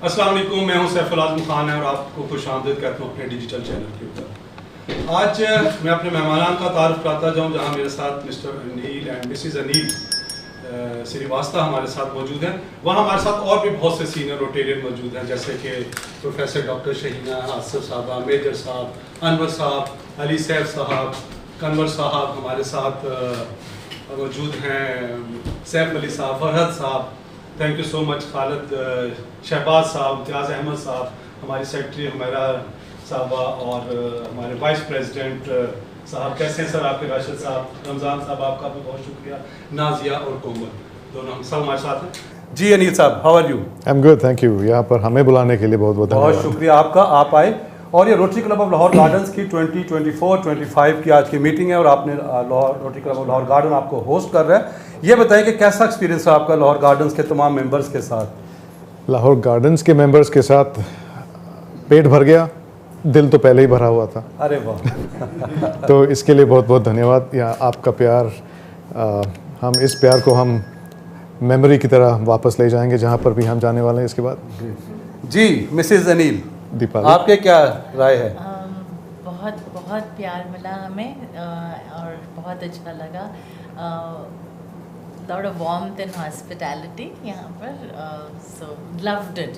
अस्सलाम वालेकुम, मैं हूं सैफुल आज़म खान और आपको खुशामदीद कहता हूं अपने डिजिटल चैनल के ऊपर। आज मैं अपने मेहमानान का तारुफ कराता जाऊं, जहां मेरे साथ Mr Anil and Mrs Anil Srivastava हमारे साथ मौजूद हैं। वहाँ हमारे साथ और भी बहुत से सीनियर रोटेरियन मौजूद हैं, जैसे कि प्रोफेसर डॉक्टर शहीना आसिफ साहबा, मेजर साहब, अनवर साहब, अली सैफ साहब, कन्वर साहब हमारे साथ मौजूद हैं, Saif Ali sahab, Farhad sahab, thank you so much, Khalid Shahbaz sahab, Imtiaz Ahmad साहब, हमारी सेक्रेटरी हमारा साहबा और हमारे वाइस प्रेसिडेंट साहब। कैसे हैं सर आपके? राशिद साहब, रमज़ान साहब, आपका भी बहुत शुक्रिया, नाजिया और कोमल, दोनों हम सब हमारे साथ हैं। जी Anil sahab, how are you? I am good, thank you. यहाँ पर हमें बुलाने के लिए बहुत बहुत बहुत शुक्रिया आपका, आप आए। और ये rotary club of Lahore gardens की 2024-25 की आज की मीटिंग है और आपने rotary club of Lahore garden आपको होस्ट कर रहा है। ये बताएं कि कैसा एक्सपीरियंस है आपका लाहौर गार्डन्स के तमाम मेंबर्स के साथ? लाहौर गार्डन्स के मेंबर्स के साथ पेट भर गया, दिल तो पहले ही भरा हुआ था। अरे वाह तो इसके लिए बहुत बहुत धन्यवाद। या आपका प्यार, हम इस प्यार को हम मेमोरी की तरह वापस ले जाएंगे जहाँ पर भी हम जाने वाले हैं इसके बाद। जी मिसेज अनील, दीपाली, आपके क्या राय है? बहुत बहुत प्यार मिला हमें और बहुत अच्छा लगा। Lot of warmth and hospitality यहाँ पर, सो लव्ड इट।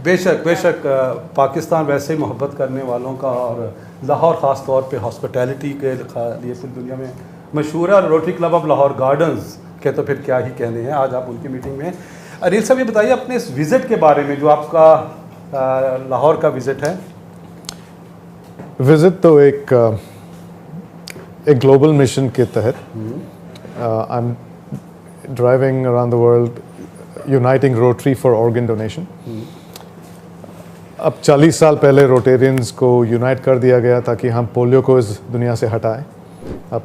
बेशक बेशक, पाकिस्तान वैसे ही मोहब्बत करने वालों का और लाहौर ख़ास तौर पे हॉस्पिटैलिटी के लिए पूरी दुनिया में मशहूर है। और rotary club of Lahore gardens के तो फिर क्या ही कहने हैं, आज आप उनकी मीटिंग में। अनिल साहब, ये बताइए अपने इस विज़िट के बारे में, जो आपका लाहौर का विज़िट है। विज़िट तो एक ग्लोबल मिशन के तहत I am driving around the world uniting rotary for organ donation. अब 40 साल पहले रोटेरियंस को यूनाइट कर दिया गया ताकि हम पोलियो को इस दुनिया से हटाएं। अब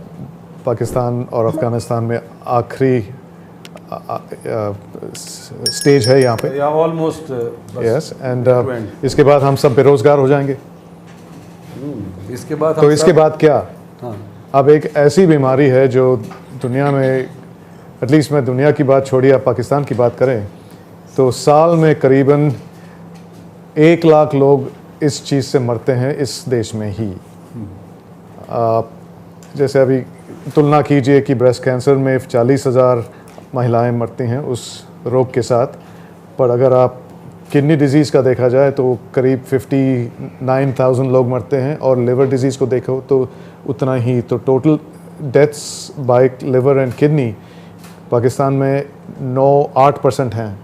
पाकिस्तान और अफ़गानिस्तान में आखिरी स्टेज है यहाँ पे, ऑलमोस्ट। यस, एंड इसके बाद हम सब बेरोज़गार हो जाएंगे। इसके बाद तो इसके बाद क्या? हाँ। अब एक ऐसी बीमारी है जो दुनिया में, एटलीस्ट मैं दुनिया की बात छोड़िए, आप पाकिस्तान की बात करें तो साल में करीबन 1 लाख लोग इस चीज़ से मरते हैं इस देश में ही। जैसे अभी तुलना कीजिए कि ब्रेस्ट कैंसर में 40,000 महिलाएं मरती हैं उस रोग के साथ, पर अगर आप किडनी डिजीज़ का देखा जाए तो करीब 59,000 लोग मरते हैं, और लिवर डिजीज़ को देखो तो उतना ही। तो total deaths bye liver and kidney Pakistan में 9-8% हैं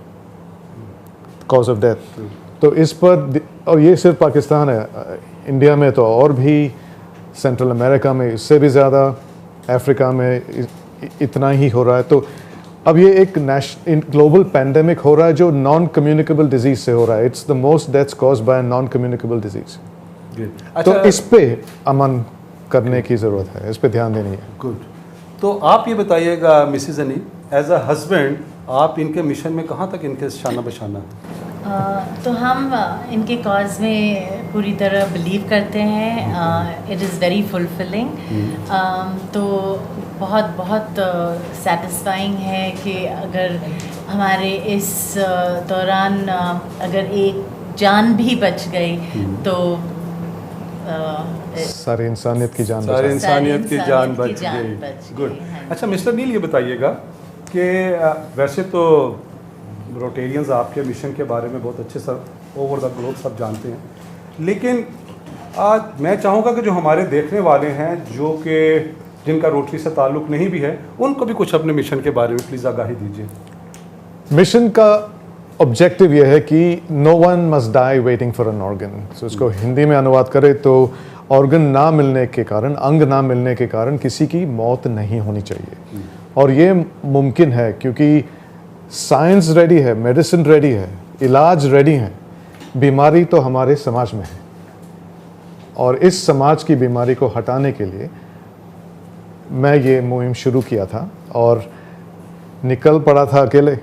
कॉज ऑफ डेथ। तो इस पर, और ये सिर्फ पाकिस्तान है, इंडिया में तो और भी, सेंट्रल अमेरिका में इससे भी ज़्यादा, अफ्रीका में इतना ही हो रहा है। तो अब ये एक ग्लोबल पैंडेमिक हो रहा है जो नॉन कम्युनिकेबल डिजीज़ से हो रहा है। It's the most deaths caused by non communicable disease. तो इस पे अमन करने की ज़रूरत है, इस पे ध्यान देनी है। गुड। तो आप ये बताइएगा मिसिज अनी, एज अ हस्बैंड आप इनके मिशन में कहाँ तक इनके शाना बशाना? तो हम इनके कॉज में पूरी तरह बिलीव करते हैं। It is very fulfilling. तो बहुत बहुत सेटिस्फाइंग है कि अगर हमारे इस दौरान अगर एक जान भी बच गई तो सारी इंसानियत की जान, सारी इंसानियत की जान बच गई। गुड। अच्छा मिस्टर नील, ये बताइएगा कि वैसे तो रोटेरियंस आपके मिशन के बारे में बहुत अच्छे सब ओवर द ग्लोब सब जानते हैं, लेकिन आज मैं चाहूँगा कि जो हमारे देखने वाले हैं, जो कि जिनका रोटरी से ताल्लुक़ नहीं भी है, उनको भी कुछ अपने मिशन के बारे में प्लीज़ आगाही दीजिए। मिशन का ऑब्जेक्टिव यह है कि no one must die waiting for an organ. So इसको हिंदी में अनुवाद करें तो ऑर्गन ना मिलने के कारण, अंग ना मिलने के कारण किसी की मौत नहीं होनी चाहिए। और ये मुमकिन है क्योंकि साइंस रेडी है, मेडिसिन रेडी है, इलाज रेडी है, बीमारी तो हमारे समाज में है। और इस समाज की बीमारी को हटाने के लिए मैं ये मुहिम शुरू किया था और निकल पड़ा था अकेले।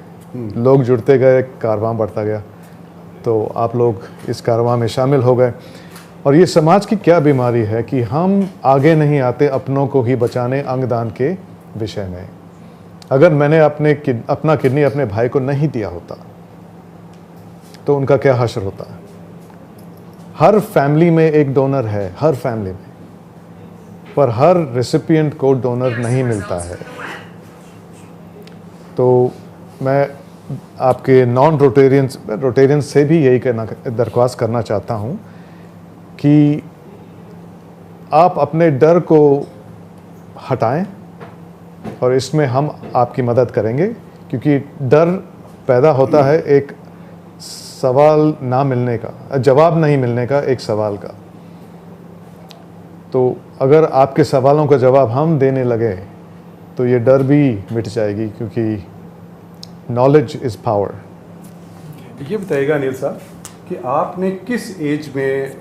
लोग जुड़ते गए, कारवां बढ़ता गया, तो आप लोग इस कारवां में शामिल हो गए। और ये समाज की क्या बीमारी है कि हम आगे नहीं आते अपनों को ही बचाने अंगदान के विषय में। अगर मैंने अपना किडनी अपने भाई को नहीं दिया होता तो उनका क्या हश्र होता है। हर फैमिली में एक डोनर है, हर फैमिली में, पर हर रेसिपिएंट को डोनर नहीं मिलता है। तो मैं आपके नॉन रोटेरियंस से भी यही दरख्वास्त करना चाहता हूँ कि आप अपने डर को हटाएं और इसमें हम आपकी मदद करेंगे, क्योंकि डर पैदा होता है एक सवाल ना मिलने का, जवाब नहीं मिलने का, एक सवाल का। तो अगर आपके सवालों का जवाब हम देने लगे तो ये डर भी मिट जाएगी, क्योंकि नॉलेज इज़ पावर। ये बताइएगा अनिल साहब कि आपने किस एज में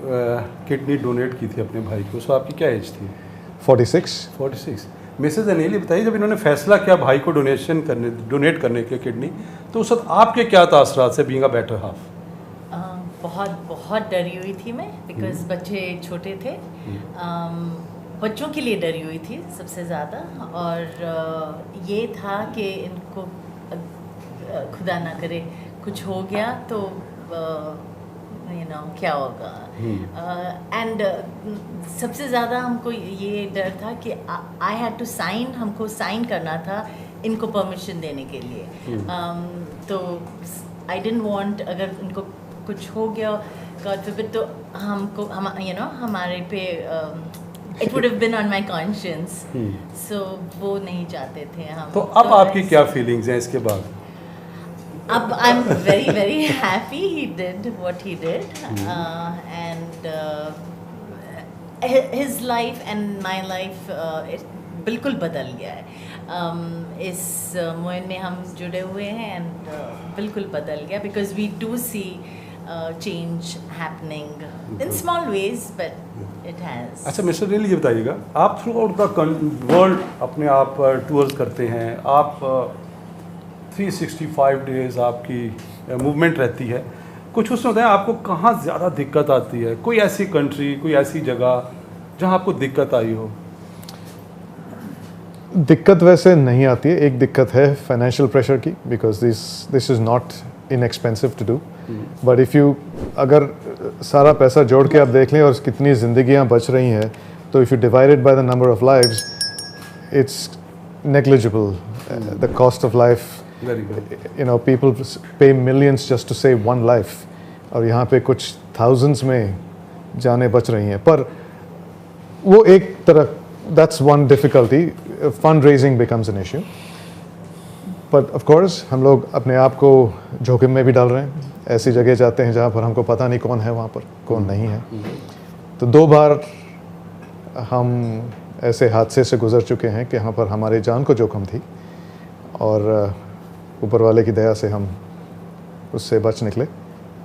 किडनी डोनेट की थी अपने भाई को? सो आपकी क्या एज थी? 46। मिसेज अनिल, ये बताइए, जब इन्होंने फैसला किया भाई को डोनेट करने के किडनी, तो उस वक्त आपके क्या तासरात से बीइंग अ बेटर हाफ? बहुत डरी हुई थी मैं, बिकॉज बच्चे छोटे थे। बच्चों के लिए डरी हुई थी सबसे ज़्यादा, और ये था कि इनको खुदा ना करे कुछ हो गया तो क्या होगा। एंड सबसे ज़्यादा हमको ये डर था कि आई हैड टू साइन, हमको साइन करना था इनको परमिशन देने के लिए। तो आई डिडंट वांट, अगर इनको कुछ हो गया गॉड फॉरबिड, तो हमको हमारे पे it would have been on my conscience. So वो नहीं चाहते थे हम। तो अब आपकी क्या फीलिंग्स हैं इसके बाद? अब I am very very happy he did what he did, and his life and my life बिल्कुल बदल गया है। इस मुहिम में हम जुड़े हुए हैं, एंड बिल्कुल बदल गया, because we do see change happening in small ways, but it has. अच्छा मिस्टर अनिल, ये बताइएगा, आप थ्रू आउट द वर्ल्ड अपने आप टूर्स करते हैं, आप 365 डेज आपकी मूवमेंट रहती है, कुछ उसमें बताएं आपको कहाँ ज़्यादा दिक्कत आती है? कोई ऐसी कंट्री, कोई ऐसी जगह जहाँ आपको दिक्कत आई हो? दिक्कत वैसे नहीं आती है। एक दिक्कत है फाइनेंशियल प्रेशर की, because this is not inexpensive to do. But if you, अगर सारा पैसा जोड़ के आप देख लें और कितनी ज़िंदगियाँ बच रही हैं, तो if you divided by the number of lives, it's negligible the cost of life. People pay millions just to save one life, और यहाँ पे कुछ थाउजेंड्स में जानें बच रही हैं। पर वो एक तरह, that's one difficulty, fund raising becomes an issue. But of course हम लोग अपने आप को जोखिम में भी डाल रहे हैं। ऐसी जगह जाते हैं जहाँ पर हमको पता नहीं कौन है वहाँ पर, कौन नहीं है। तो 2 बार हम ऐसे हादसे से गुज़र चुके हैं कि यहाँ पर हमारी जान को जोखिम थी, और ऊपर वाले की दया से हम उससे बच निकले।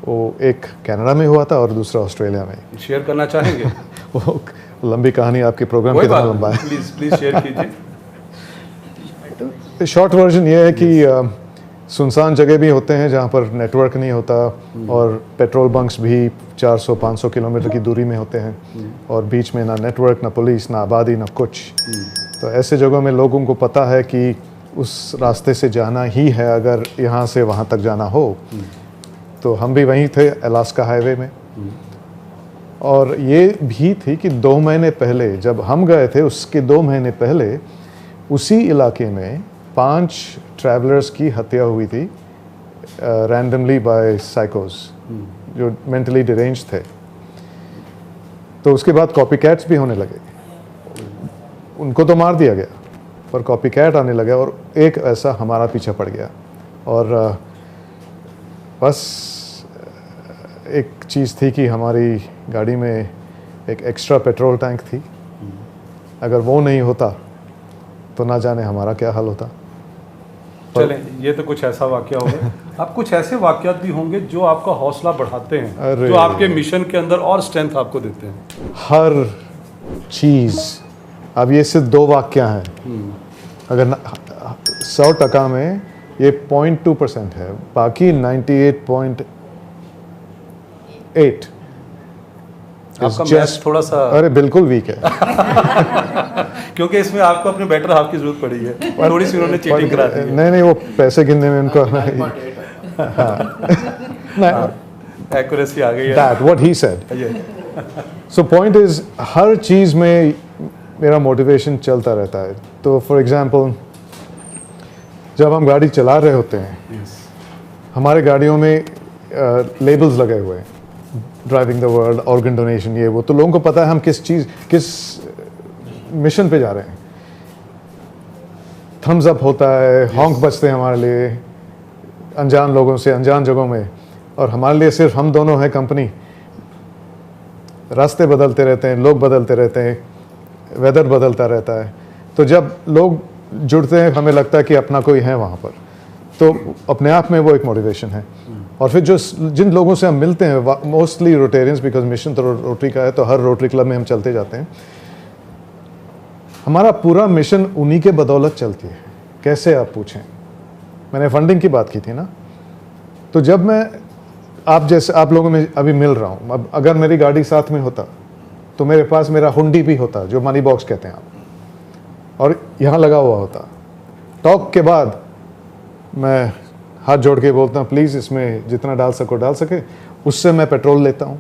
वो एक कनाडा में हुआ था और दूसरा ऑस्ट्रेलिया में। शेयर करना चाहेंगे? वो लंबी कहानी, आपके प्रोग्राम कितना लंबा है? प्लीज़ शेयर कीजिए। शॉर्ट वर्जन ये है कि सुनसान जगह भी होते हैं जहाँ पर नेटवर्क नहीं होता, और पेट्रोल बंक्स भी 400-500 किलोमीटर की दूरी में होते हैं, और बीच में ना नेटवर्क, ना पुलिस, ना आबादी, ना कुछ। तो ऐसे जगहों में लोगों को पता है कि उस रास्ते से जाना ही है अगर यहाँ से वहाँ तक जाना हो। तो हम भी वहीं थे, अलास्का हाईवे में। और ये भी थी कि 2 महीने पहले जब हम गए थे, उसके 2 महीने पहले उसी इलाके में 5 ट्रैवलर्स की हत्या हुई थी रैंडमली बाय साइकोस जो मेंटली डिरेंज थे। तो उसके बाद कॉपी कैट्स भी होने लगे। उनको तो मार दिया गया, पर कॉपी कैट आने लगा, और एक ऐसा हमारा पीछा पड़ गया। और बस एक चीज़ थी कि हमारी गाड़ी में एक एक्स्ट्रा पेट्रोल टैंक थी। अगर वो नहीं होता तो ना जाने हमारा क्या हाल होता। चलें, ये तो कुछ ऐसा वाकया हो गया। अब कुछ ऐसे वाकयात भी होंगे जो आपका हौसला बढ़ाते हैं, जो आपके मिशन के अंदर और स्ट्रेंथ आपको देते हैं। हर चीज़, अब ये सिर्फ 2 वाकया हैं। अगर 100% में ये 0.2% है, बाकी 98.8 आपका मैथ थोड़ा सा, अरे बिल्कुल वीक है। क्योंकि इसमें आपको अपने बेटर हाफ की जरूरत पड़ी है। थोड़ी सी उन्होंने चीटिंग करा दी है। नहीं, वो पैसे गिनने में उनको एक्यूरेसी आ गई है। that what he said. ये So point is हर चीज़ में मेरा मोटिवेशन चलता रहता है। तो फॉर एग्जांपल जब हम गाड़ी चला रहे होते हैं, हमारे गाड़ियों में लेबल्स लगे हुए हैं, driving the world, organ donation, ये वो, तो लोगों को पता है हम किस मिशन पे जा रहे हैं। थम्स अप होता है, हॉन्क बजते हैं हमारे लिए अनजान लोगों से अनजान जगहों में, और हमारे लिए सिर्फ हम दोनों हैं कंपनी। रास्ते बदलते रहते हैं, लोग बदलते रहते हैं, वेदर बदलता रहता है। तो जब लोग जुड़ते हैं हमें लगता है कि अपना कोई है वहाँ पर, तो अपने आप में वो एक मोटिवेशन है। और फिर जिन लोगों से हम मिलते हैं, मोस्टली रोटेरियंस, बिकॉज मिशन तो रोटरी का है, तो हर रोटरी क्लब में हम चलते जाते हैं। हमारा पूरा मिशन उन्हीं के बदौलत चलती है। कैसे, आप पूछें। मैंने फंडिंग की बात की थी ना, तो जब मैं आप लोगों में अभी मिल रहा हूँ, अब अगर मेरी गाड़ी साथ में होता तो मेरे पास मेरा हुंडी भी होता, जो मनी बॉक्स कहते हैं आप, और यहाँ लगा हुआ होता। टॉक के बाद मैं हाथ जोड़ के बोलता हूँ प्लीज़ इसमें जितना डाल सको डाल सके। उससे मैं पेट्रोल लेता हूँ,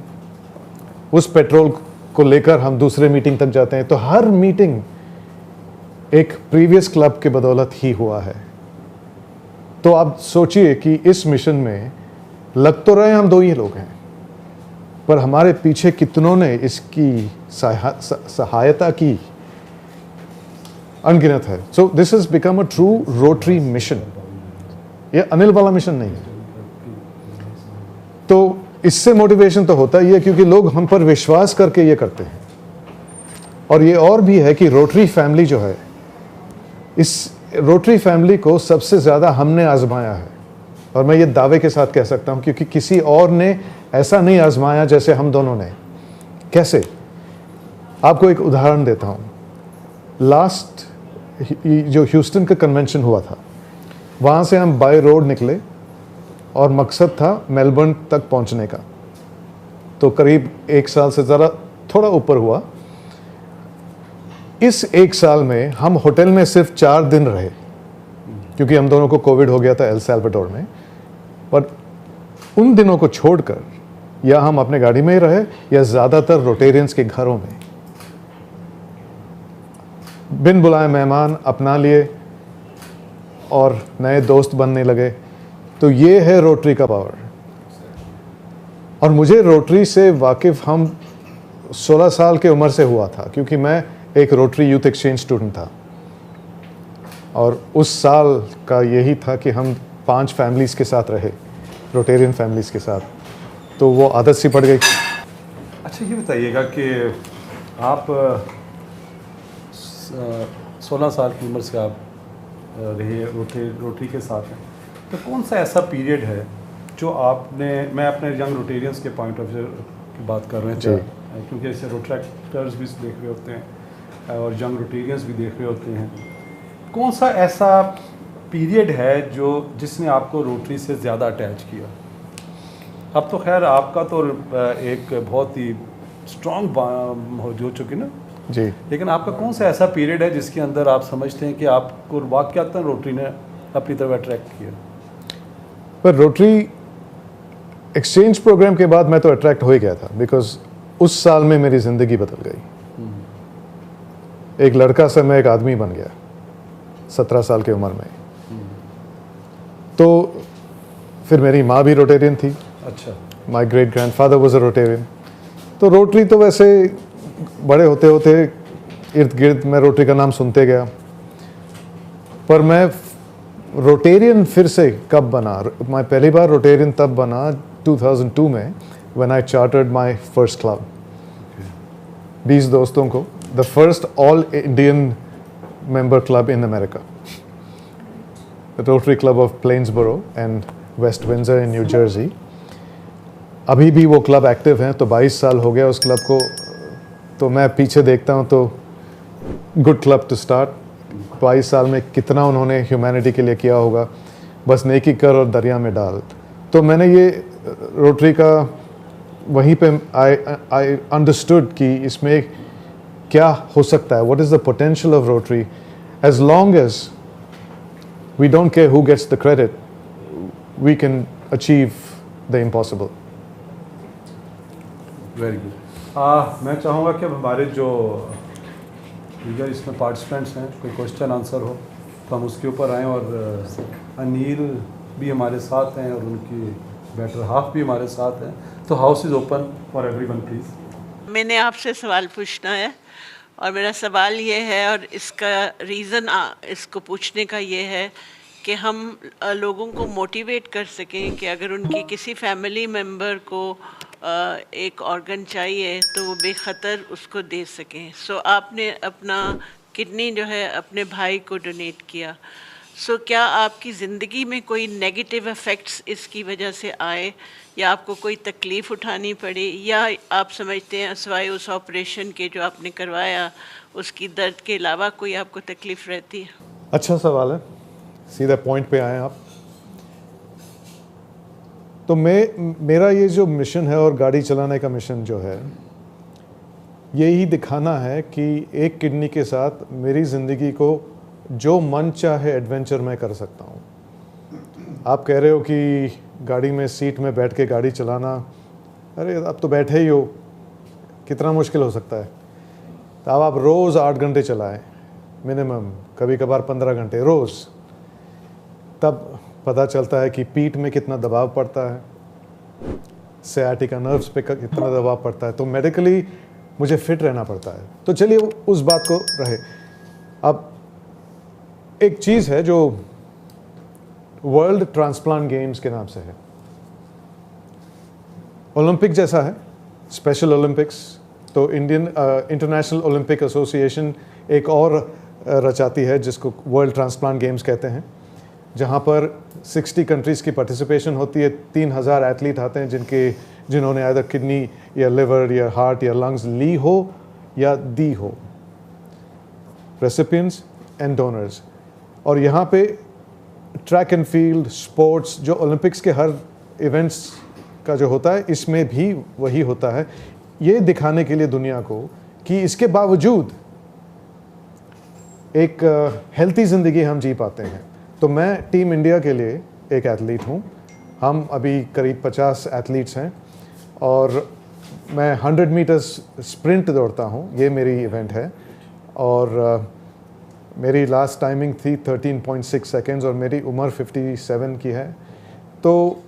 उस पेट्रोल को लेकर हम दूसरे मीटिंग तक जाते हैं। तो हर मीटिंग एक प्रीवियस क्लब के बदौलत ही हुआ है। तो आप सोचिए कि इस मिशन में लग तो रहे हम दो ही लोग हैं, पर हमारे पीछे कितनों ने इसकी सहायता की, अनगिनत है। So this is become a true rotary mission. ये अनिल वाला मिशन नहीं है। तो इससे मोटिवेशन तो होता ही है, क्योंकि लोग हम पर विश्वास करके ये करते हैं। और ये और भी है कि रोटरी फैमिली जो है, इस रोटरी फैमिली को सबसे ज़्यादा हमने आजमाया है। और मैं ये दावे के साथ कह सकता हूँ, क्योंकि किसी और ने ऐसा नहीं आजमाया जैसे हम दोनों ने। कैसे? आपको एक उदाहरण देता हूँ। लास्ट जो ह्यूस्टन का कन्वेंशन हुआ था, वहाँ से हम बाय रोड निकले और मकसद था मेलबर्न तक पहुँचने का। तो करीब 1 साल से ज़रा थोड़ा ऊपर हुआ। इस 1 साल में हम होटल में सिर्फ 4 दिन रहे, क्योंकि हम दोनों को कोविड हो गया था एल सैल्वाडोर में। पर उन दिनों को छोड़कर या हम अपने गाड़ी में ही रहे, या ज़्यादातर रोटेरियंस के घरों में बिन बुलाए मेहमान अपना लिए और नए दोस्त बनने लगे। तो ये है रोटरी का पावर। और मुझे रोटरी से वाकिफ़ हम 16 साल के उम्र से हुआ था, क्योंकि मैं एक रोटरी यूथ एक्सचेंज स्टूडेंट था। और उस साल का यही था कि हम 5 फैमिलीज़ के साथ रहे, रोटेरियन फैमिलीज़ के साथ। तो वो आदत सी पड़ गई। अच्छा, ये बताइएगा कि आप 16 साल की उम्र से आप रहे रोटरी के साथ हैं, तो कौन सा ऐसा पीरियड है जो आपने, मैं अपने यंग रोटेरियंस के पॉइंट ऑफ व्यू की बात कर रहे हैं, क्योंकि ऐसे रोट्रैक्टर्स भी देख रहे होते हैं और यंग रोटेरियंस भी देख रहे होते हैं, कौन सा ऐसा पीरियड है जिसने आपको रोटरी से ज़्यादा अटैच किया? अब तो खैर आपका तो एक बहुत ही स्ट्रॉन्ग हो चुकी ना जी, लेकिन आपका कौन सा ऐसा पीरियड है जिसके अंदर आप समझते हैं कि आपको वाक़यातन रोटरी ने अपनी तरफ अट्रैक्ट किया? पर रोटरी एक्सचेंज प्रोग्राम के बाद मैं तो अट्रैक्ट हो ही गया था, बिकॉज उस साल में मेरी ज़िंदगी बदल गई। एक लड़का से मैं एक आदमी बन गया 17 साल की उम्र में। तो फिर मेरी माँ भी रोटेरियन थी। अच्छा। My great grandfather was a Rotarian. तो रोटरी तो वैसे बड़े होते होते इर्द गिर्द मैं रोटरी का नाम सुनते गया। पर मैं रोटेरियन फिर से कब बना, मैं पहली बार रोटेरियन तब बना 2002 में, when I chartered my first club. 20 दोस्तों को, the first all Indian member club in America, the rotary club of Plainsboro and West Windsor in New Jersey. अभी भी वो क्लब एक्टिव हैं, तो 22 साल हो गया उस क्लब को। तो मैं पीछे देखता हूँ तो गुड क्लब टू स्टार्ट। 22 साल में कितना उन्होंने ह्यूमैनिटी के लिए किया होगा, बस नेकी कर और दरिया में डाल। तो मैंने ये रोटरी का वहीं पे आई अंडरस्टूड कि इसमें क्या हो सकता है, what is the potential of Rotary. As long as we don't care who gets the credit, we can achieve the impossible. Very good. मैं चाहूँगा कि अब हमारे जो दीगर इसमें पार्टिसिपेंट्स हैं, कोई क्वेश्चन आंसर हो तो हम उसके ऊपर आएँ। और अनिल भी हमारे साथ हैं और उनकी बेटर हाफ भी हमारे साथ हैं, तो house is open for everyone please. मैंने आपसे सवाल पूछना है और मेरा सवाल ये है, और इसका रीज़न इसको पूछने का ये है कि हम लोगों को मोटिवेट कर सकें कि अगर उनकी किसी फैमिली मेम्बर को एक ऑर्गन चाहिए तो वो बेखतर उसको दे सकें। सो आपने अपना किडनी जो है अपने भाई को डोनेट किया। सो क्या आपकी ज़िंदगी में कोई नेगेटिव इफ़ेक्ट्स इसकी वजह से आए, या आपको कोई तकलीफ़ उठानी पड़ी, या आप समझते हैं सिवाय उस ऑपरेशन के जो आपने करवाया उसकी दर्द के अलावा कोई आपको तकलीफ़ रहती है? अच्छा सवाल है, सीधा पॉइंट पे आए आप। तो मेरा ये जो मिशन है और गाड़ी चलाने का मिशन जो है, यही दिखाना है कि एक किडनी के साथ मेरी ज़िंदगी को जो मन चाहे एडवेंचर मैं कर सकता हूँ। आप कह रहे हो कि गाड़ी में सीट में बैठ के गाड़ी चलाना, अरे अब तो बैठे ही हो, कितना मुश्किल हो सकता है। तो अब आप रोज़ 8 घंटे चलाएं मिनिमम, कभी कभार 15 घंटे रोज़, तब पता चलता है कि पीठ में कितना दबाव पड़ता है, सयाटिका नर्व्स पे कितना दबाव पड़ता है। तो मेडिकली मुझे फिट रहना पड़ता है। तो चलिए उस बात को रहे। अब एक चीज़ है जो वर्ल्ड ट्रांसप्लांट गेम्स के नाम से है, ओलंपिक जैसा है, स्पेशल ओलंपिक्स। तो इंटरनेशनल ओलंपिक एसोसिएशन एक और रचाती है जिसको वर्ल्ड ट्रांसप्लांट गेम्स कहते हैं, जहाँ पर 60 कंट्रीज़ की पार्टिसिपेशन होती है। 3000 एथलीट आते हैं जिन्होंने आइदर किडनी या लिवर या हार्ट या लंग्स ली हो या दी हो, रेसिपिएंट्स एंड डोनर्स। और यहाँ पे ट्रैक एंड फील्ड स्पोर्ट्स जो ओलंपिक्स के हर इवेंट्स का जो होता है, इसमें भी वही होता है, ये दिखाने के लिए दुनिया को कि इसके बावजूद एक हेल्थी ज़िंदगी हम जी पाते हैं। तो मैं टीम इंडिया के लिए एक एथलीट हूँ। हम अभी करीब 50 एथलीट्स हैं और मैं 100 मीटर्स स्प्रिंट दौड़ता हूँ, ये मेरी इवेंट है। और मेरी लास्ट टाइमिंग थी 13.6 सेकेंड्स और मेरी उम्र 57 की है। तो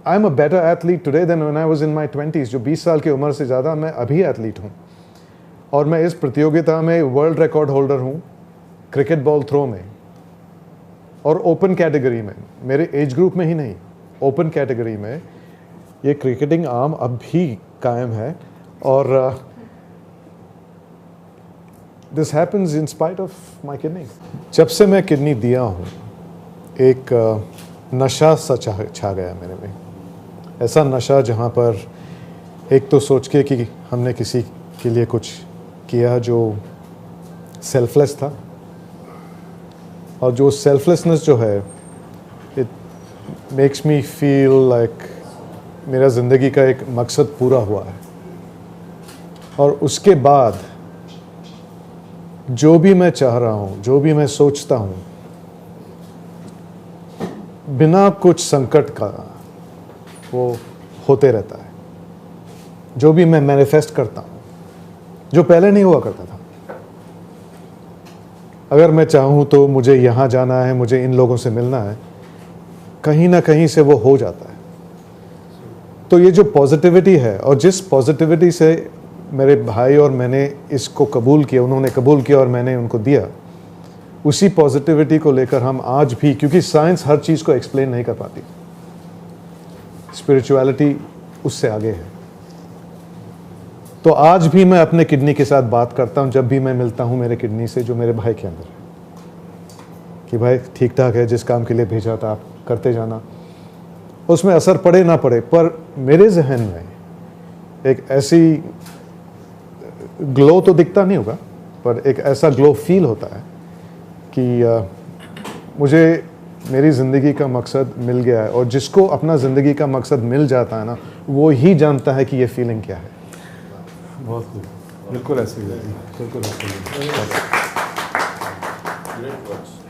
I am a better athlete today than when I was in my 20s। जो 20 साल की उम्र से ज़्यादा मैं अभी एथलीट हूँ और मैं इस प्रतियोगिता में वर्ल्ड रिकॉर्ड होल्डर हूँ क्रिकेट बॉल थ्रो में, और ओपन कैटेगरी में, मेरे एज ग्रुप में ही नहीं, ओपन कैटेगरी में ये क्रिकेटिंग आर्म अब भी कायम है। और this happens in spite of my kidney. जब से मैं किडनी दिया हूँ, एक नशा सा छा गया मेरे में, ऐसा नशा जहाँ पर एक तो सोच के कि हमने किसी के लिए कुछ किया जो सेल्फलेस था, और जो सेल्फलेसनेस जो है, it makes me feel like मेरा ज़िंदगी का एक मकसद पूरा हुआ है। और उसके बाद जो भी मैं चाह रहा हूँ, जो भी मैं सोचता हूँ, बिना कुछ संकट का वो होते रहता है। जो भी मैं मैनिफेस्ट करता हूँ, जो पहले नहीं हुआ करता था, अगर मैं चाहूँ तो मुझे यहाँ जाना है, मुझे इन लोगों से मिलना है, कहीं ना कहीं से वो हो जाता है। तो ये जो पॉजिटिविटी है, और जिस पॉजिटिविटी से मेरे भाई और मैंने इसको कबूल किया, उन्होंने कबूल किया और मैंने उनको दिया, उसी पॉजिटिविटी को लेकर हम आज भी, क्योंकि साइंस हर चीज़ को एक्सप्लेन नहीं कर पाती, स्पिरिचुअलिटी उससे आगे है। तो आज भी मैं अपने किडनी के साथ बात करता हूँ जब भी मैं मिलता हूँ मेरे किडनी से, जो मेरे भाई के अंदर है, कि भाई ठीक ठाक है, जिस काम के लिए भेजा था आप करते जाना, उसमें असर पड़े ना पड़े, पर मेरे जहन में एक ऐसी ग्लो तो दिखता नहीं होगा, पर एक ऐसा ग्लो फील होता है कि मुझे मेरी ज़िंदगी का मकसद मिल गया है। और जिसको अपना ज़िंदगी का मकसद मिल जाता है ना, वो ही जानता है कि ये फीलिंग क्या है। बहुत खूब, बिल्कुल ऐसे ही है, बिल्कुल ऐसे ही है।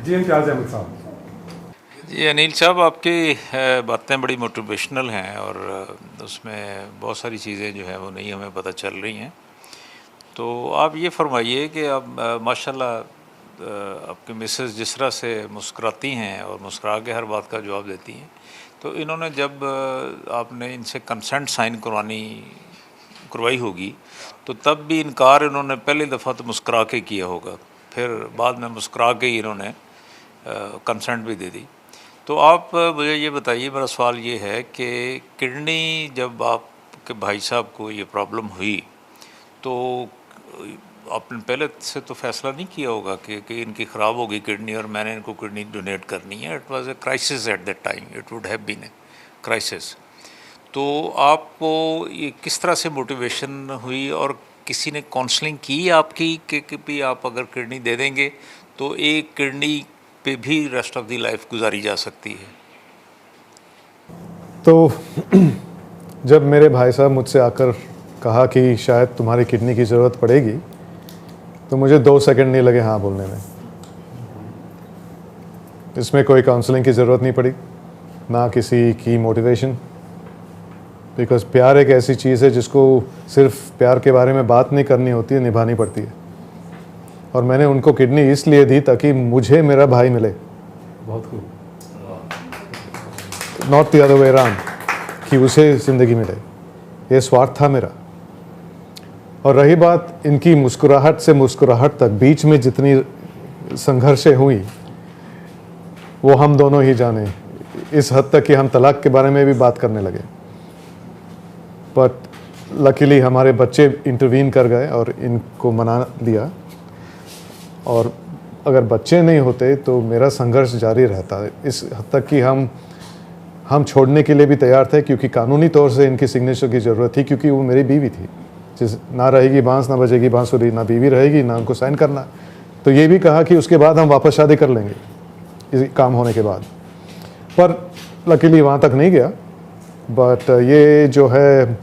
जी इम्तियाज़ अहमद साहब। जी अनिल साहब, आपकी बातें बड़ी मोटिवेशनल हैं और उसमें बहुत सारी चीज़ें जो हैं वो नई हमें पता चल रही हैं। तो आप ये फरमाइए कि आप माशाल्लाह आपकी मिसेस जिस तरह से मुस्कुराती हैं और मुस्कुरा के हर बात का जवाब देती हैं, तो इन्होंने जब आपने इनसे कंसेंट साइन करवाई होगी तो तब भी इनकार इन्होंने पहली दफ़ा तो मुस्कुरा के किया होगा, फिर बाद में मुस्कुरा के ही इन्होंने कंसेंट भी दे दी। तो आप मुझे ये बताइए, मेरा सवाल ये है कि किडनी जब आपके भाई साहब को ये प्रॉब्लम हुई तो आपने पहले से तो फैसला नहीं किया होगा कि इनकी ख़राब होगी किडनी और मैंने इनको किडनी डोनेट करनी है। It was a crisis at that time, it would have been a crisis. तो आपको ये किस तरह से मोटिवेशन हुई और किसी ने काउंसलिंग की आपकी कि भी आप अगर किडनी दे देंगे तो एक किडनी पे भी रेस्ट ऑफ दी लाइफ गुजारी जा सकती है? तो जब मेरे भाई साहब मुझसे आकर कहा कि शायद तुम्हारी किडनी की ज़रूरत पड़ेगी, तो मुझे 2 सेकंड नहीं लगे हाँ बोलने में। इसमें कोई काउंसलिंग की ज़रूरत नहीं पड़ी, ना किसी की मोटिवेशन, बिकॉज़ प्यार एक ऐसी चीज़ है जिसको सिर्फ प्यार के बारे में बात नहीं करनी होती है, निभानी पड़ती है। और मैंने उनको किडनी इसलिए दी ताकि मुझे मेरा भाई मिले, बहुत खूब। Not the other way around, कि उसे ज़िंदगी मिले। ये स्वार्थ था मेरा। और रही बात इनकी मुस्कुराहट से मुस्कुराहट तक बीच में जितनी संघर्षें हुई वो हम दोनों ही जाने, इस हद तक कि हम तलाक के बारे में भी बात करने लगे। बट लकीली हमारे बच्चे इंटरवीन कर गए और इनको मना लिया। और अगर बच्चे नहीं होते तो मेरा संघर्ष जारी रहता, इस हद तक कि हम छोड़ने के लिए भी तैयार थे, क्योंकि कानूनी तौर से इनकी सिग्नेचर की ज़रूरत थी, क्योंकि वो मेरी बीवी थी। जिस ना रहेगी बांस, ना बजेगी बांसुरी, ना बीवी रहेगी, ना उनको साइन करना। तो ये भी कहा कि उसके बाद हम वापस शादी कर लेंगे इस काम होने के बाद। पर लकीली वहाँ तक नहीं गया। बट ये जो है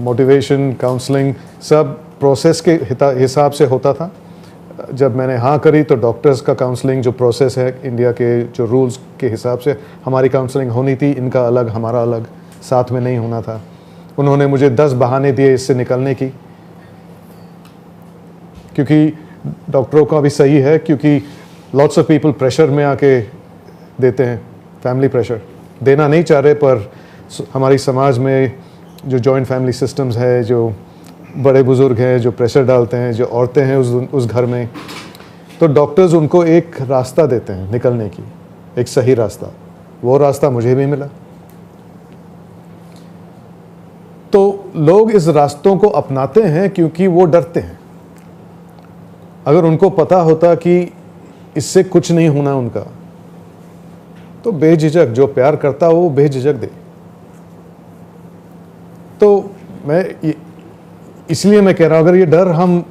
मोटिवेशन, काउंसलिंग सब प्रोसेस के हिसाब से होता था। जब मैंने हाँ करी तो डॉक्टर्स का काउंसलिंग जो प्रोसेस है इंडिया के जो रूल्स के हिसाब से हमारी काउंसलिंग होनी थी, इनका अलग हमारा अलग, साथ में नहीं होना था। उन्होंने मुझे 10 बहाने दिए इससे निकलने की, क्योंकि डॉक्टरों का भी सही है, क्योंकि लॉट्स ऑफ पीपल प्रेशर में आके देते हैं, फैमिली प्रेशर देना नहीं चाह रहे, पर हमारी समाज में जो जॉइंट फैमिली सिस्टम्स है, जो बड़े बुज़ुर्ग हैं जो प्रेशर डालते हैं, जो औरतें हैं उस घर में, तो डॉक्टर्स उनको एक रास्ता देते हैं निकलने की, एक सही रास्ता। वो रास्ता मुझे भी मिला। तो लोग इस रास्तों को अपनाते हैं क्योंकि वो डरते हैं। अगर उनको पता होता कि इससे कुछ नहीं होना उनका, तो बेझिझक, जो प्यार करता हो वो बेझिझक दे। तो इसलिए मैं कह रहा हूँ, अगर ये डर हम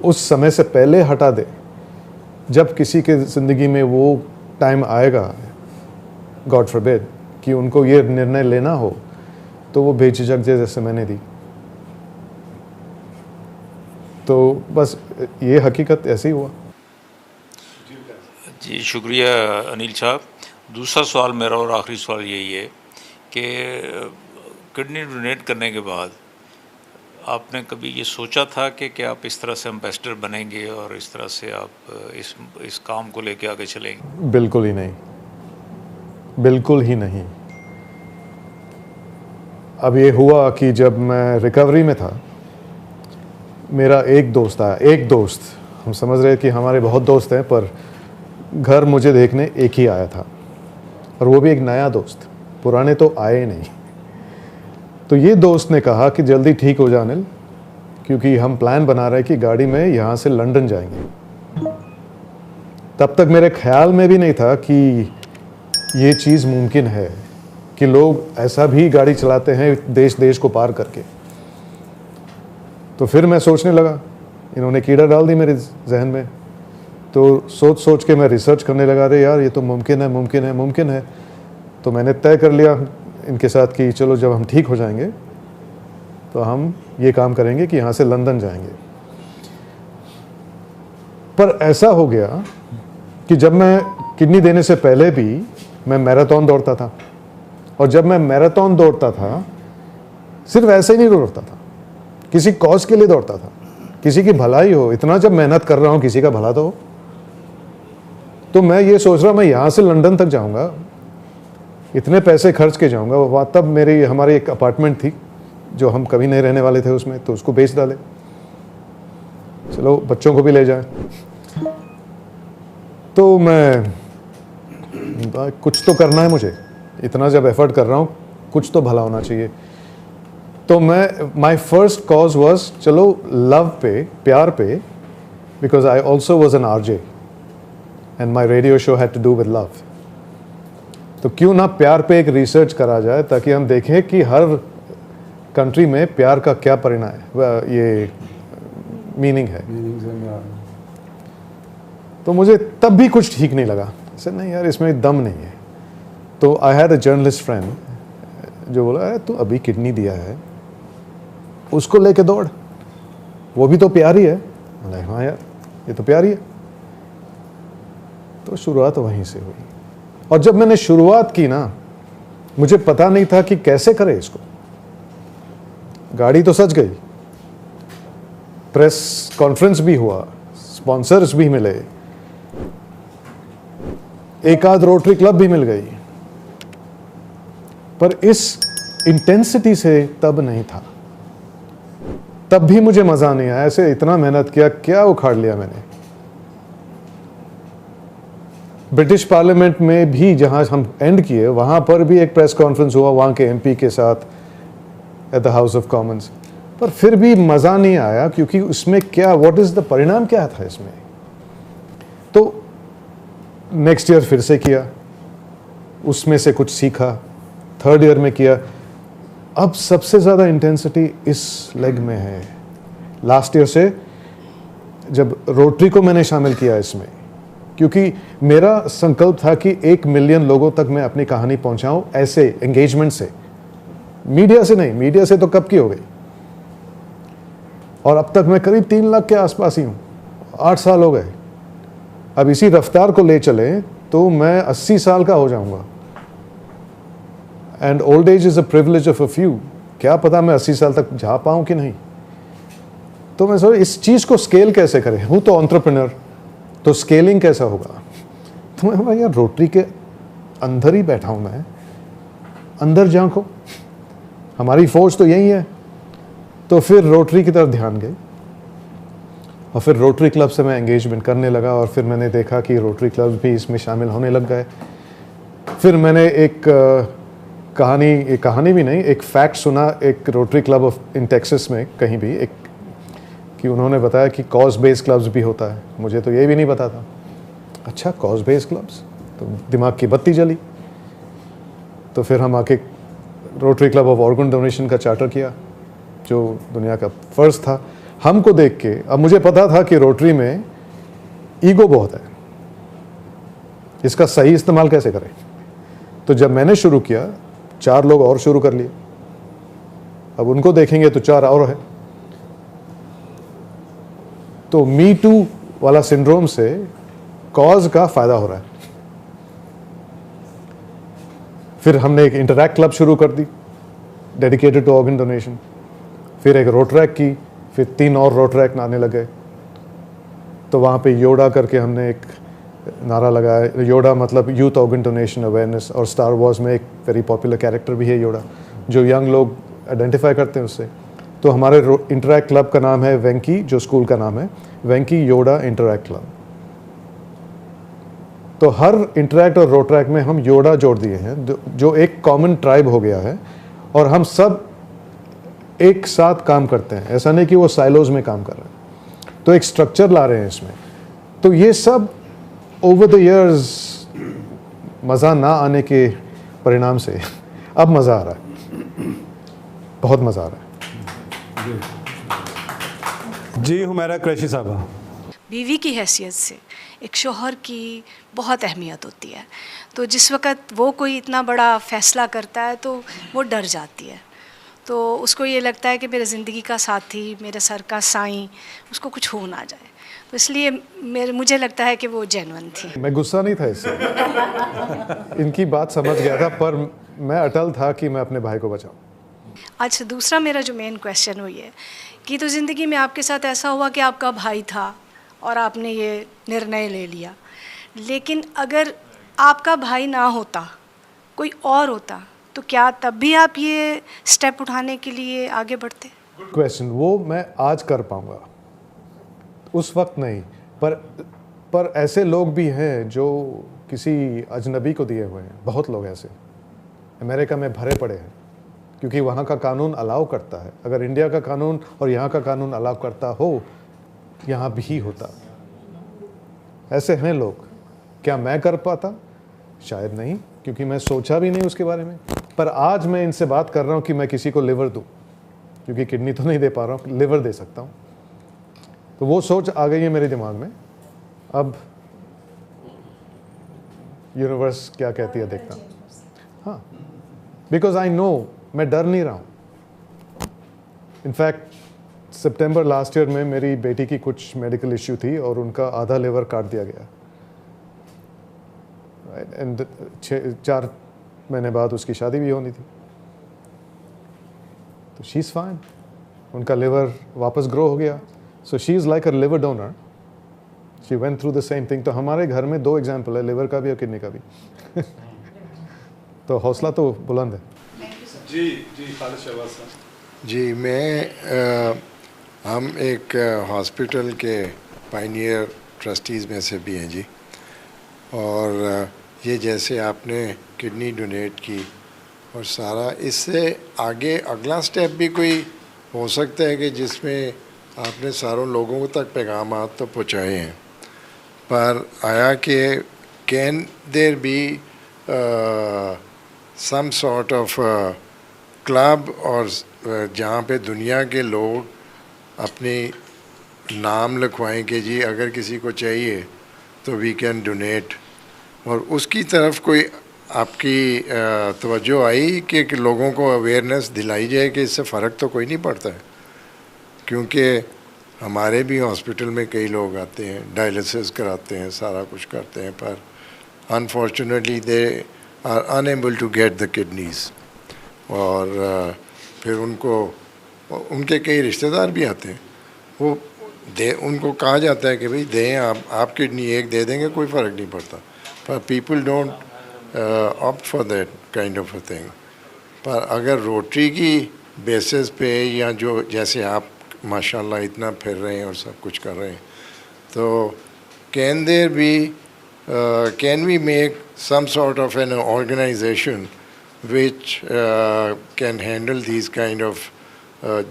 उस समय से पहले हटा दें, जब किसी के ज़िंदगी में वो टाइम आएगा, गॉड फॉरबिड, कि उनको ये निर्णय लेना हो, तो वो बेझिझक जैसे मैंने दी। तो बस ये हकीकत ऐसे ही हुआ। जी शुक्रिया अनिल साहब। दूसरा सवाल मेरा और आखिरी सवाल यही है कि किडनी डोनेट करने के बाद आपने कभी ये सोचा था कि आप इस तरह से एम्बेसडर बनेंगे और इस तरह से आप इस काम को लेके आगे चलेंगे? बिल्कुल ही नहीं, बिल्कुल ही नहीं। अब ये हुआ कि जब मैं रिकवरी में था, मेरा एक दोस्त आया, एक दोस्त, हम समझ रहे कि हमारे बहुत दोस्त हैं, पर घर मुझे देखने एक ही आया था, और वो भी एक नया दोस्त, पुराने तो आए नहीं। तो ये दोस्त ने कहा कि जल्दी ठीक हो जा अनिल, क्योंकि हम प्लान बना रहे हैं कि गाड़ी में यहाँ से लंदन जाएंगे। तब तक मेरे ख्याल में भी नहीं था कि ये चीज़ मुमकिन है कि लोग ऐसा भी गाड़ी चलाते हैं देश देश को पार करके। तो फिर मैं सोचने लगा, इन्होंने कीड़ा डाल दी मेरे जहन में। तो सोच सोच के मैं रिसर्च करने लगा, अरे यार ये तो मुमकिन है, मुमकिन है, मुमकिन है। तो मैंने तय कर लिया इनके साथ कि चलो जब हम ठीक हो जाएंगे तो हम ये काम करेंगे कि यहाँ से लंदन जाएंगे। पर ऐसा हो गया कि जब मैं किडनी देने से पहले भी मैं मैराथन दौड़ता था, और जब मैं मैराथन दौड़ता था सिर्फ ऐसे ही नहीं दौड़ता था, किसी कॉज के लिए दौड़ता था, किसी की भलाई हो। इतना जब मेहनत कर रहा हूँ किसी का भला तो हो। तो मैं ये सोच रहा मैं यहाँ से लंदन तक जाऊँगा, इतने पैसे खर्च के जाऊँगा। वहाँ तब हमारी एक अपार्टमेंट थी जो हम कभी नहीं रहने वाले थे उसमें, तो उसको बेच डाले, चलो बच्चों को भी ले जाए। तो मैं कुछ तो करना है मुझे, इतना जब एफर्ट कर रहा हूँ कुछ तो भला होना चाहिए। तो माई फर्स्ट कॉज वॉज चलो लव पे, प्यार पे, because I also was an RJ and my radio show had to do with love. तो क्यों ना प्यार पे एक रिसर्च करा जाए ताकि हम देखें कि हर कंट्री में प्यार का क्या परिणाम है, ये मीनिंग है। तो मुझे तब भी कुछ ठीक नहीं लगा, सर नहीं यार इसमें दम नहीं है। तो I had a journalist friend जो बोला है तू अभी किडनी दिया है, उसको लेके दौड़, वो भी तो प्यार ही है। बोला हाँ यार ये तो प्यार ही है। तो शुरुआत वहीं से हुई, और जब मैंने शुरुआत की ना मुझे पता नहीं था कि कैसे करे इसको। गाड़ी तो सज गई, प्रेस कॉन्फ्रेंस भी हुआ, स्पॉन्सर्स भी मिले, एक आध रोटरी क्लब भी मिल गई, पर इस इंटेंसिटी से तब नहीं था। तब भी मुझे मजा नहीं आया, ऐसे इतना मेहनत किया, क्या उखाड़ लिया मैंने। ब्रिटिश पार्लियामेंट में भी जहां हम एंड किए वहां पर भी एक प्रेस कॉन्फ्रेंस हुआ वहां के MP के साथ at the house of Commons, पर फिर भी मजा नहीं आया, क्योंकि उसमें क्या, व्हाट इज द परिणाम क्या था इसमें। तो नेक्स्ट ईयर फिर से किया, उसमें से कुछ सीखा, थर्ड ईयर में किया। अब सबसे ज़्यादा इंटेंसिटी इस लेग में है। लास्ट ईयर से जब रोटरी को मैंने शामिल किया इसमें, क्योंकि मेरा संकल्प था कि 1 मिलियन लोगों तक मैं अपनी कहानी पहुंचाऊं, ऐसे एंगेजमेंट से, मीडिया से नहीं। मीडिया से तो कब की हो गई, और अब तक मैं करीब 3 लाख के आसपास ही हूँ, 8 साल हो गए। अब इसी रफ्तार को ले चले तो मैं 80 साल का हो जाऊंगा। And old age is a privilege of a few, क्या पता मैं 80 साल तक जा पाऊं कि नहीं। तो मैं सोच इस चीज को स्केल कैसे करें, हूं तो एंटरप्रेन्योर, तो स्केलिंग कैसा होगा। तो मैं बोला यार रोटरी के अंदर ही बैठा हूं मैं, अंदर झांको, हमारी फौज तो यही है। तो फिर रोटरी की तरफ ध्यान गए, और फिर रोटरी क्लब से मैं एंगेजमेंट करने लगा, और फिर मैंने देखा कि रोटरी क्लब भी इसमें शामिल होने लग गए। फिर मैंने एक कहानी भी नहीं, एक फैक्ट सुना, एक rotary club of in Texas में कहीं भी, एक कि उन्होंने बताया कि कॉज बेस क्लब्स भी होता है। मुझे तो ये भी नहीं पता था। अच्छा कॉज बेस क्लब्स, तो दिमाग की बत्ती जली। तो फिर हम आके rotary club of organ donation का चार्टर किया, जो दुनिया का फर्स्ट था। हमको देख के अब मुझे पता था कि रोटरी में ईगो बहुत है, इसका सही इस्तेमाल कैसे करें। तो जब मैंने शुरू किया 4 लोग और शुरू कर लिए, अब उनको देखेंगे तो 4 और है। तो मी टू वाला सिंड्रोम से कॉज का फायदा हो रहा है। फिर हमने एक इंटरैक्ट क्लब शुरू कर दी डेडिकेटेड टू ऑर्गन डोनेशन, फिर एक रोटरैक की, फिर 3 और रोटरैक आने लगे। तो वहाँ पे योडा करके हमने एक नारा लगाया, योडा मतलब यूथ ऑर्गन डोनेशन अवेयरनेस, और स्टार वॉर्स में एक वेरी पॉपुलर कैरेक्टर भी है योडा, जो यंग लोग आइडेंटिफाई करते हैं उससे। तो हमारे इंटरैक्ट क्लब का नाम है वेंकी, जो स्कूल का नाम है वेंकी योडा इंटरैक्ट क्लब। तो हर इंटरैक्ट और रोटरैक में हम योडा जोड़ दिए हैं, जो एक कॉमन ट्राइब हो गया है, और हम सब एक साथ काम करते हैं। ऐसा नहीं कि वो साइलोज में काम कर रहे हैं, तो एक स्ट्रक्चर ला रहे हैं इसमें। तो ये सब ओवर द इयर्स मज़ा ना आने के परिणाम से अब मज़ा आ रहा है, बहुत मज़ा आ रहा है। जी हुमैरा कुरैशी साहबा, बीवी की हैसियत से एक शौहर की बहुत अहमियत होती है। तो जिस वक़्त वो कोई इतना बड़ा फ़ैसला करता है तो वो डर जाती है। तो उसको ये लगता है कि मेरे ज़िंदगी का साथी, मेरे सर का साईं, उसको कुछ हो ना जाए। तो इसलिए मुझे लगता है कि वो जेन्युइन थी। मैं गुस्सा नहीं था इससे, इनकी बात समझ गया था, पर मैं अटल था कि मैं अपने भाई को बचाऊं। अच्छा, दूसरा मेरा जो मेन क्वेश्चन हुई है कि तो ज़िंदगी में आपके साथ ऐसा हुआ कि आपका भाई था और आपने ये निर्णय ले लिया, लेकिन अगर आपका भाई ना होता, कोई और होता, तो क्या तब भी आप ये स्टेप उठाने के लिए आगे बढ़ते? Good question. वो मैं आज कर पाऊंगा, उस वक्त नहीं। पर ऐसे लोग भी हैं जो किसी अजनबी को दिए हुए हैं, बहुत लोग ऐसे अमेरिका में भरे पड़े हैं, क्योंकि वहाँ का कानून अलाउ करता है। अगर इंडिया का कानून और यहाँ का कानून अलाउ करता हो, यहाँ भी होता। ऐसे हैं लोग। क्या मैं कर पाता? शायद नहीं, क्योंकि मैं सोचा भी नहीं उसके बारे में। पर आज मैं इनसे बात कर रहा हूँ कि मैं किसी को लिवर दूँ, क्योंकि किडनी तो नहीं दे पा रहा हूँ, लिवर दे सकता हूँ। तो वो सोच आ गई है मेरे दिमाग में। अब यूनिवर्स क्या कहती है देखता हूँ। हाँ, बिकॉज आई नो, मैं डर नहीं रहा हूँ। इनफैक्ट सितंबर लास्ट ईयर में मेरी बेटी की कुछ मेडिकल इश्यू थी और उनका आधा लिवर काट दिया गया। एंड 4 महीने बाद उसकी शादी भी होनी थी। तो शी इज़ फाइन, उनका लिवर वापस ग्रो हो गया। So she is like a liver donor, she went through the same thing. तो हमारे घर में 2 एग्जाम्पल है, लिवर का भी और किडनी का भी। तो हौसला तो बुलंद है। जी जी, खालिद शहबाज साहब। जी, हम एक हॉस्पिटल के पायनियर ट्रस्टीज़ में से भी हैं जी। और ये जैसे आपने किडनी डोनेट की और सारा, इससे आगे अगला स्टेप भी कोई हो सकता है कि जिसमें आपने सारों लोगों तक पैगाम तो पहुँचाए हैं, पर आया कि can there be some sort of club और जहाँ पे दुनिया के लोग अपने नाम लिखवाएं कि जी अगर किसी को चाहिए तो वी कैन डोनेट, और उसकी तरफ कोई आपकी तवज्जो आई कि लोगों को अवेयरनेस दिलाई जाए कि इससे फ़र्क तो कोई नहीं पड़ता है? क्योंकि हमारे भी हॉस्पिटल में कई लोग आते हैं, डायलिसिस कराते हैं, सारा कुछ करते हैं, पर unfortunately they are unable to get the kidneys. और फिर उनके कई रिश्तेदार भी आते हैं, वो उनको कहा जाता है कि भाई दें, आप किडनी एक दे देंगे, कोई फ़र्क नहीं पड़ता, पर people don't opt for that kind of a thing. पर अगर रोटरी की बेसिस पे, या जो जैसे आप माशाल्लाह इतना फिर रहे हैं और सब कुछ कर रहे हैं, तो can we make some sort of an organisation which can handle these kind of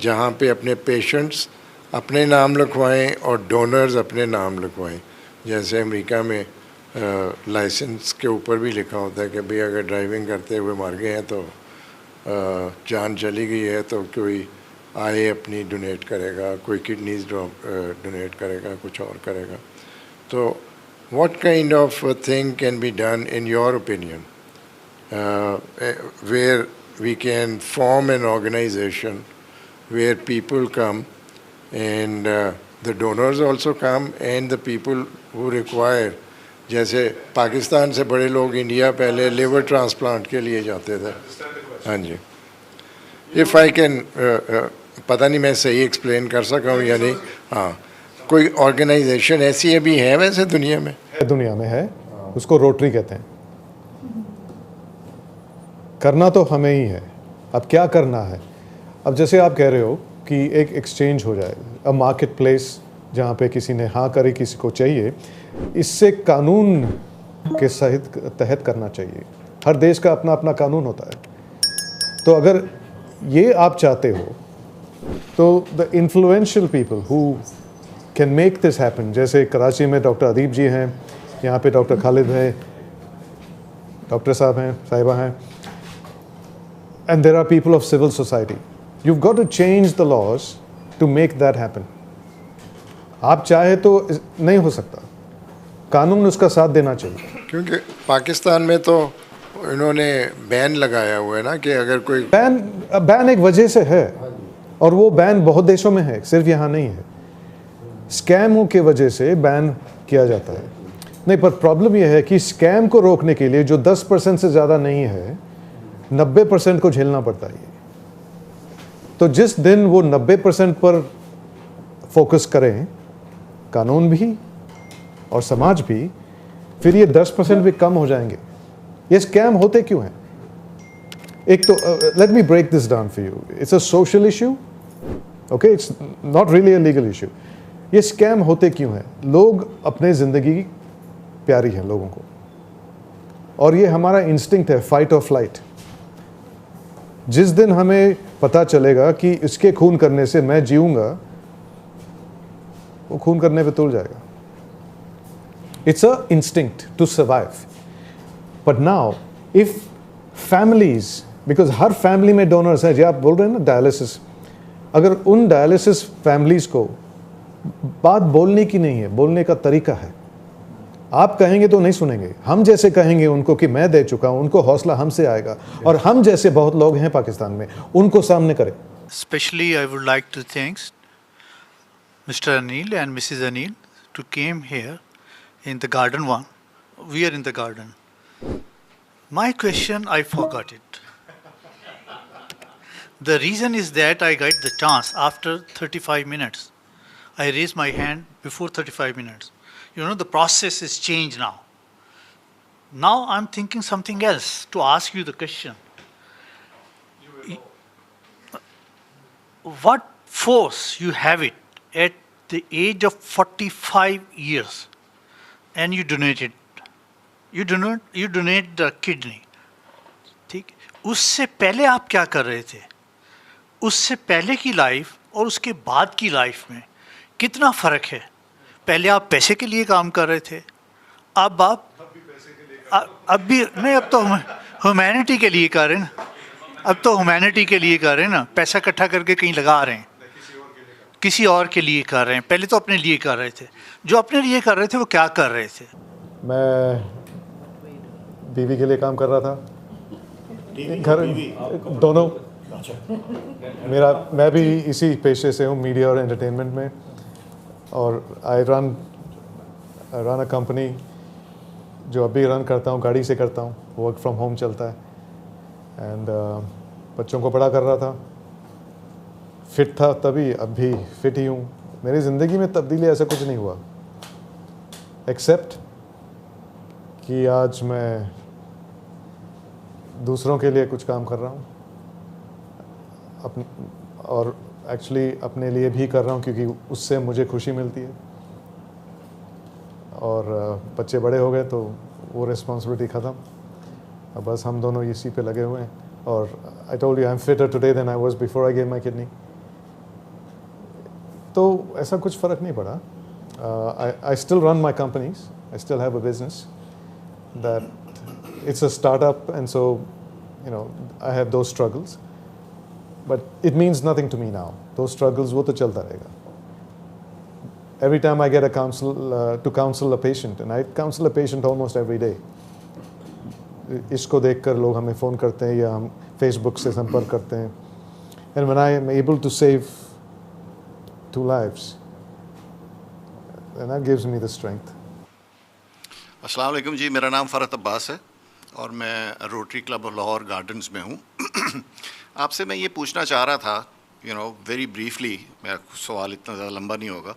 जहाँ पे अपने पेशेंट्स अपने नाम लिखवाएं और डोनर्स अपने नाम लिखवाएं। जैसे अमेरिका में लाइसेंस के ऊपर भी लिखा होता है कि भाई अगर ड्राइविंग करते हुए मर गए हैं तो जान चली गई है तो कोई आए अपनी डोनेट करेगा, कोई किडनीज डोनेट करेगा, कुछ और करेगा। तो what kind of thing can be done in your opinion where we can form an organization where people come and the donors also come and the people who require, जैसे पाकिस्तान से बड़े लोग India पहले लिवर ट्रांसप्लांट के लिए जाते थे। हाँ जी, इफ़ आई कैन, पता नहीं मैं सही एक्सप्लेन कर सका हूँ या नहीं। हाँ, कोई ऑर्गेनाइजेशन ऐसी अभी है वैसे दुनिया में? दुनिया में है, उसको रोटरी कहते हैं। करना तो हमें ही है, अब क्या करना है? अब जैसे आप कह रहे हो कि एक एक्सचेंज हो जाए, अ मार्केट प्लेस जहाँ पे किसी ने हाँ करी, किसी को चाहिए, इससे कानून के तहत करना चाहिए। हर देश का अपना अपना कानून होता है। तो अगर ये आप चाहते हो तो the influential people who can make this happen, जैसे कराची में डॉक्टर अदीब जी हैं, यहाँ पे डॉक्टर खालिद हैं, डॉक्टर साहब हैं, साहिबा हैं, and there are people of civil society. You've got to change the laws to make that happen. आप चाहे तो नहीं हो सकता, कानून उसका साथ देना चाहिए। क्योंकि पाकिस्तान में तो इन्होंने बैन लगाया हुआ है ना कि अगर कोई बैन एक वजह से है, और वो बैन बहुत देशों में है, सिर्फ यहाँ नहीं है। स्कैमों के वजह से बैन किया जाता है। नहीं, पर प्रॉब्लम यह है कि स्कैम को रोकने के लिए जो 10% से ज़्यादा नहीं है, 90% को झेलना पड़ता है। तो जिस दिन वो 90% पर फोकस करें, कानून भी और समाज भी, फिर ये 10% भी कम हो जाएंगे। ये स्कैम होते क्यों हैं? एक तो let me break this down for you. It's a social issue, okay, it's not really a legal issue. ये स्कैम होते क्यों हैं? लोग अपने ज़िंदगी प्यारी है लोगों को, और ये हमारा इंस्टिंक्ट है, फाइट और फ्लाइट। जिस दिन हमें पता चलेगा कि इसके खून करने से मैं जीऊंगा, वो खून करने पे तुल जाएगा। It's a instinct to survive. But now if families, because हर फैमिली में डोनर्स हैं, जो आप बोल रहे हैं ना डायलिसिस, अगर उन डायलिसिस फैमिलीज को बात बोलने की नहीं है, बोलने का तरीका है। आप कहेंगे तो नहीं सुनेंगे, हम जैसे कहेंगे उनको कि मैं दे चुका हूं, उनको हौसला हमसे आएगा। और हम जैसे बहुत लोग हैं पाकिस्तान में, उनको सामने करें। Especially, I would like to thank Mr. Anil and Mrs. Anil to came here in the garden one. We are in the garden. My question, I forgot it. The reason is that I got the chance after 35 minutes. I raised my hand before 35 minutes. You know, the process is changed now. Now I'm thinking something else to ask you the question. What force you have it at the age of 45 years and you donated, you donate the kidney. ठीक, उससे पहले आप क्या कर रहे थे? उससे पहले की लाइफ और उसके बाद की लाइफ में कितना फ़र्क है? पहले आप पैसे के लिए काम कर रहे थे, अब आप अब भी नहीं, अब तो ह्यूमैनिटी के लिए कर रहे हैं ना। अब तो ह्यूमैनिटी के लिए कर रहे हैं ना, पैसा इकट्ठा करके कहीं लगा रहे हैं, किसी और के लिए कर रहे हैं। पहले तो अपने लिए कर रहे थे। जो अपने लिए कर रहे थे वो क्या कर रहे थे? मैं बीवी के लिए काम कर रहा था, घर दोनों। मैं भी इसी पेशे से हूँ, मीडिया और एंटरटेनमेंट में। और आई रन अ कंपनी जो अभी रन करता हूँ, गाड़ी से करता हूँ, वर्क फ्रॉम होम चलता है। एंड बच्चों को पढ़ा कर रहा था, फिट था तभी, अब भी फिट ही हूँ। मेरी ज़िंदगी में तब्दीली ऐसा कुछ नहीं हुआ, एक्सेप्ट कि आज मैं दूसरों के लिए कुछ काम कर रहा हूँ, और एक्चुअली अपने लिए भी कर रहा हूँ, क्योंकि उससे मुझे खुशी मिलती है। और बच्चे बड़े हो गए तो वो रिस्पॉन्सिबिलिटी ख़त्म, अब बस हम दोनों इसी पे लगे हुए हैं। और I told you I am fitter today than I was before I gave my kidney. तो ऐसा कुछ फ़र्क नहीं पड़ा। I still run my companies, I still have a business that it's a startup, and so you know I have those struggles, but it means nothing to me now. Those struggles वो तो चलता रहेगा। Every time I get a to counsel a patient, and I counsel a patient almost every day. इसको देखकर लोग हमें phone करते हैं या हम फेसबुक से संपर्क करते हैं। And when I am able to save 2 lives, then that gives me the strength. अस्सलाम वालेकुम जी, मेरा नाम फ़रहत अब्बास है और मैं rotary club of Lahore gardens में हूँ। आपसे मैं ये पूछना चाह रहा था, यू नो वेरी ब्रीफली, मेरा सवाल इतना ज़्यादा लंबा नहीं होगा।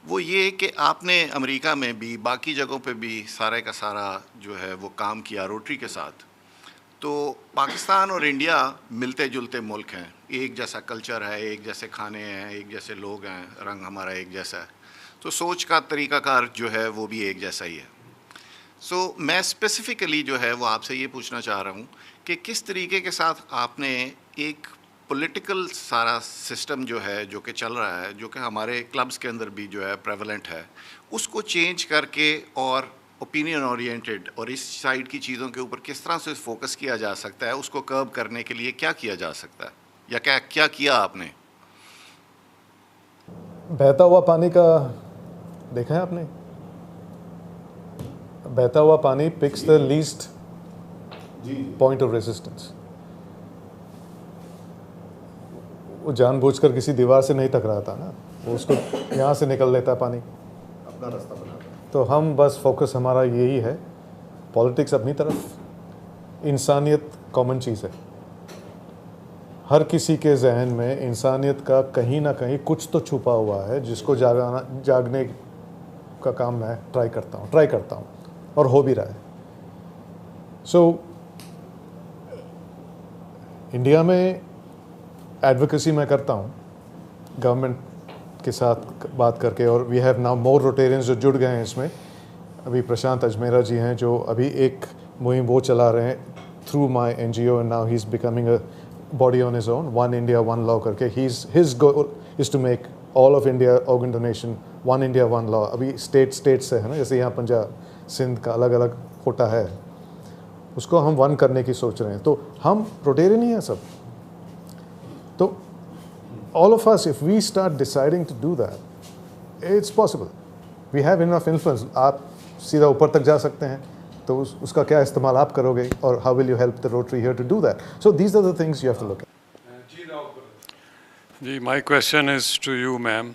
वो ये कि आपने अमेरिका में भी, बाकी जगहों पे भी सारे का सारा जो है वो काम किया रोटरी के साथ। तो पाकिस्तान और इंडिया मिलते जुलते मुल्क हैं, एक जैसा कल्चर है, एक जैसे खाने हैं, एक जैसे लोग हैं, रंग हमारा एक जैसा है, तो सोच का तरीक़ाकार जो है वो भी एक जैसा ही है। सो मैं स्पेसिफ़िकली जो है वो आपसे ये पूछना चाह रहा हूँ कि किस तरीके के साथ आपने एक पॉलिटिकल सारा सिस्टम जो है जो कि चल रहा है, जो कि हमारे क्लब्स के अंदर भी जो है प्रेवलेंट है, उसको चेंज करके और ओपिनियन ओरिएंटेड और इस साइड की चीज़ों के ऊपर किस तरह से फोकस किया जा सकता है, उसको कर्ब करने के लिए क्या किया जा सकता है, या क्या किया आपने? बहता हुआ पानी का देखा है आपने? बहता हुआ पानी picks the least point of resistance. वो जानबूझकर किसी दीवार से नहीं टकराता ना, वो उसको यहाँ से निकल लेता है पानी, अपना रास्ता बनाता है। तो हम बस फोकस हमारा यही है, पॉलिटिक्स अपनी तरफ, इंसानियत कॉमन चीज़ है। हर किसी के जहन में इंसानियत का कहीं ना कहीं कुछ तो छुपा हुआ है, जिसको जागने का काम मैं ट्राई करता हूँ और हो भी रहा है। सो इंडिया में एडवोकेसी मैं करता हूँ गवर्नमेंट के साथ बात करके, और we have now more Rotarians जो जुड़ गए हैं इसमें। अभी प्रशांत अजमेरा जी हैं जो अभी एक मुहिम वो चला रहे हैं through my NGO, and now he is becoming a body on his own, one India, one law करके। his goal is to make all of India organ donation one India, one law। अभी state से है ना, जैसे यहाँ पंजाब सिंध का अलग अलग कोटा है, उसको हम वन करने की सोच रहे हैं। तो हम रोटेरियन ही हैं सब। तो all of us, if we start deciding to do that, it's possible. We have enough influence। आप सीधा ऊपर तक जा सकते हैं, तो उसका क्या इस्तेमाल आप करोगे, और how will you help the Rotary here to do that? So these are the things you have to look at. Ji, my question is to you, ma'am,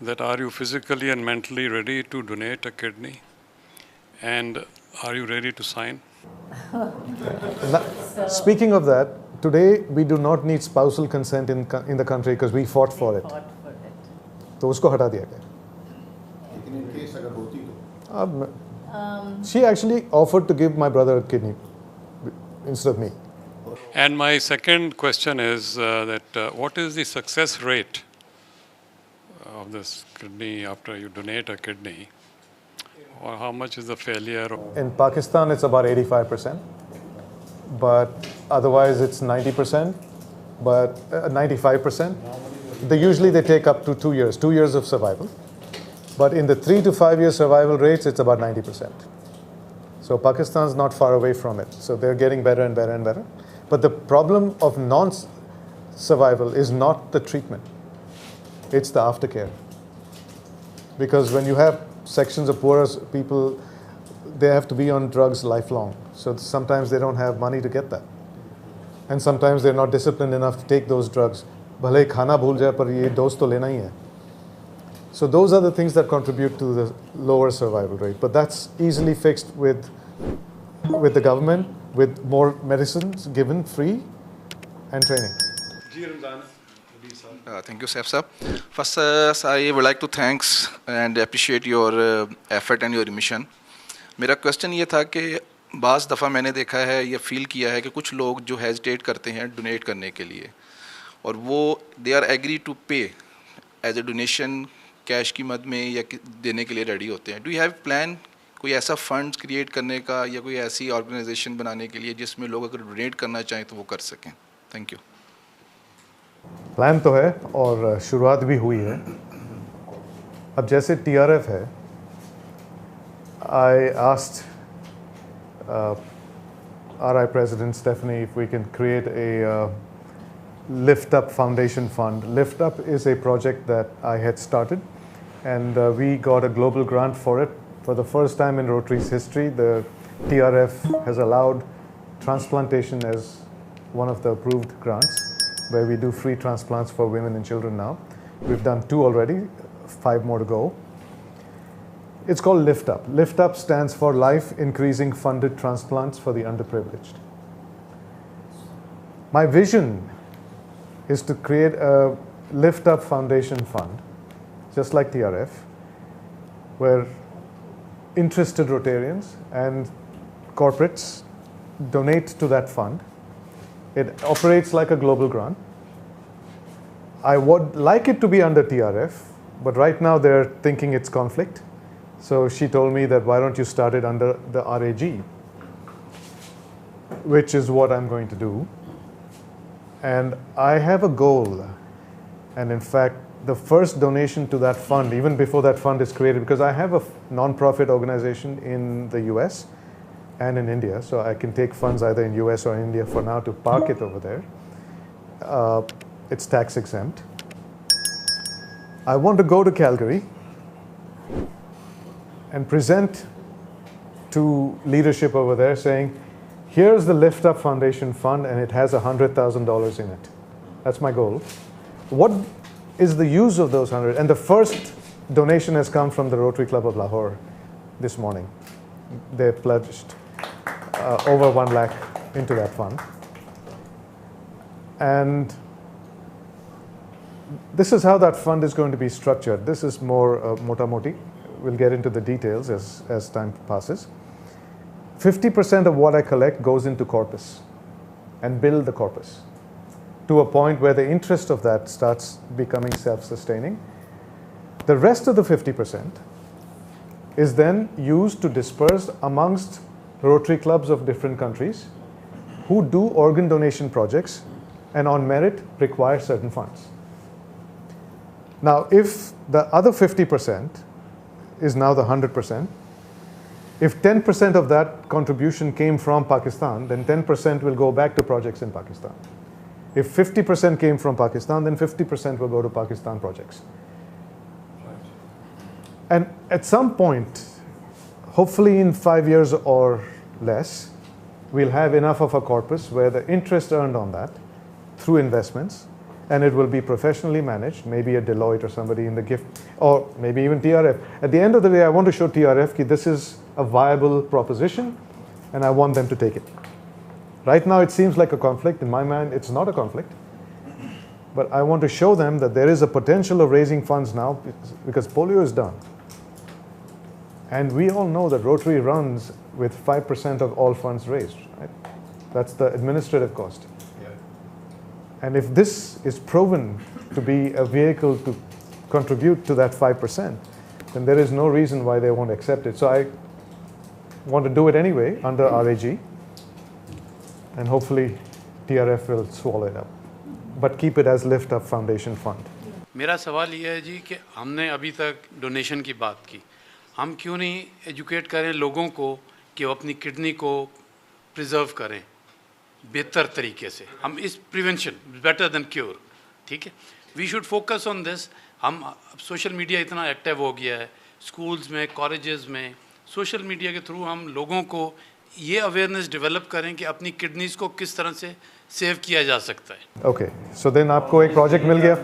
that are you physically and mentally ready to donate a kidney, and are you ready to sign? Speaking of that, today we do not need spousal consent in the country because we fought for it. तो उसको हटा दिया गया। लेकिन in case अगर होती तो she actually offered to give my brother a kidney instead of me. And my second question is what is the success rate of this kidney after you donate a kidney, or how much is the failure? In Pakistan, it's about 85%, but otherwise it's 90%, but 95%. Usually they take up to 2 years of survival. But in the 3 to 5 year survival rates, it's about 90%. So Pakistan's not far away from it. So they're getting better and better and better. But the problem of non-survival is not the treatment. It's the aftercare. Because when you have sections of poorer people, they have to be on drugs lifelong. So sometimes they don't have money to get that. And sometimes they're not disciplined enough to take those drugs. भले ही खाना भूल जाए पर ये dose तो लेना ही है. So those are the things that contribute to the lower survival rate. But that's easily fixed with the government, with more medicines given free and training. Thank you, Saif sir. First, I would like to thanks and appreciate your effort and your mission. मेरा question ये था कि बाज़ दफ़ा मैंने देखा है या फील किया है कि कुछ लोग जो हेजिटेट करते हैं डोनेट करने के लिए, और वो दे आर एग्री टू पे एज ए डोनेशन कैश की मद में या देने के लिए रेडी होते हैं. डू यू हैव प्लान कोई ऐसा फंड क्रिएट करने का या कोई ऐसी ऑर्गेनाइजेशन बनाने के लिए जिसमें लोग अगर डोनेट करना चाहें तो वो कर सकें? Thank you. प्लान तो है और शुरुआत भी हुई है. अब जैसे TRF है, I asked RI President Stephanie if we can create a Lift Up Foundation Fund. Lift Up is a project that I had started, and we got a global grant for it. For the first time in Rotary's history, the TRF has allowed transplantation as one of the approved grants, where we do free transplants for women and children now. We've done 2 already, 5 more to go. It's called Lift Up. Lift Up stands for Life Increasing Funded Transplants for the Underprivileged. My vision is to create a Lift Up Foundation Fund, just like TRF, where interested Rotarians and corporates donate to that fund. It operates like a global grant. I would like it to be under TRF, but right now they're thinking it's conflict. So she told me that why don't you start it under the RAG, which is what I'm going to do. And I have a goal, and in fact, the first donation to that fund, even before that fund is created, because I have a non-profit organization in the US and in India, so I can take funds either in US or India for now to park it over there. It's tax exempt. I want to go to Calgary and present to leadership over there saying, here's the Lift Up Foundation Fund and it has $100,000 in it. That's my goal. What is the use of those 100. And the first donation has come from the Rotary Club of Lahore this morning. They pledged over 1 lakh into that fund. And this is how that fund is going to be structured. This is more mota moti. We'll get into the details as time passes. 50% of what I collect goes into corpus and build the corpus to a point where the interest of that starts becoming self-sustaining. The rest of the 50% is then used to disperse amongst Rotary clubs of different countries who do organ donation projects and on merit require certain funds. Now, if the other 50% is now the 100%, if 10% of that contribution came from Pakistan, then 10% will go back to projects in Pakistan. If 50% came from Pakistan, then 50% will go to Pakistan projects. And at some point, hopefully in 5 years or less, we'll have enough of a corpus where the interest earned on that through investments, and it will be professionally managed, maybe a Deloitte or somebody in the gift, or maybe even TRF. At the end of the day, I want to show TRF that this is a viable proposition, and I want them to take it. Right now, it seems like a conflict. In my mind, it's not a conflict. But I want to show them that there is a potential of raising funds now because polio is done. And we all know that Rotary runs with 5% of all funds raised, right? That's the administrative cost. And if this is proven to be a vehicle to contribute to that 5%, then there is no reason why they won't accept it. So I want to do it anyway under RAG, and hopefully TRF will swallow it up. But keep it as Lift Up Foundation Fund. मेरा सवाल ये है जी कि हमने अभी तक donation की बात की, हम क्यों नहीं एजुकेट करें लोगों को कि वो अपनी किडनी को प्रिजर्व करें बेहतर तरीके से. हम इस प्रिवेंशन बेटर देन क्योर, ठीक है, we should focus on this. हम सोशल मीडिया इतना एक्टिव हो गया है, स्कूल्स में, कॉलेजेस में, सोशल मीडिया के थ्रू हम लोगों को ये अवेयरनेस डेवलप करें कि अपनी किडनीज को किस तरह से सेव किया जा सकता है. Okay, so then आपको एक प्रोजेक्ट मिल गया.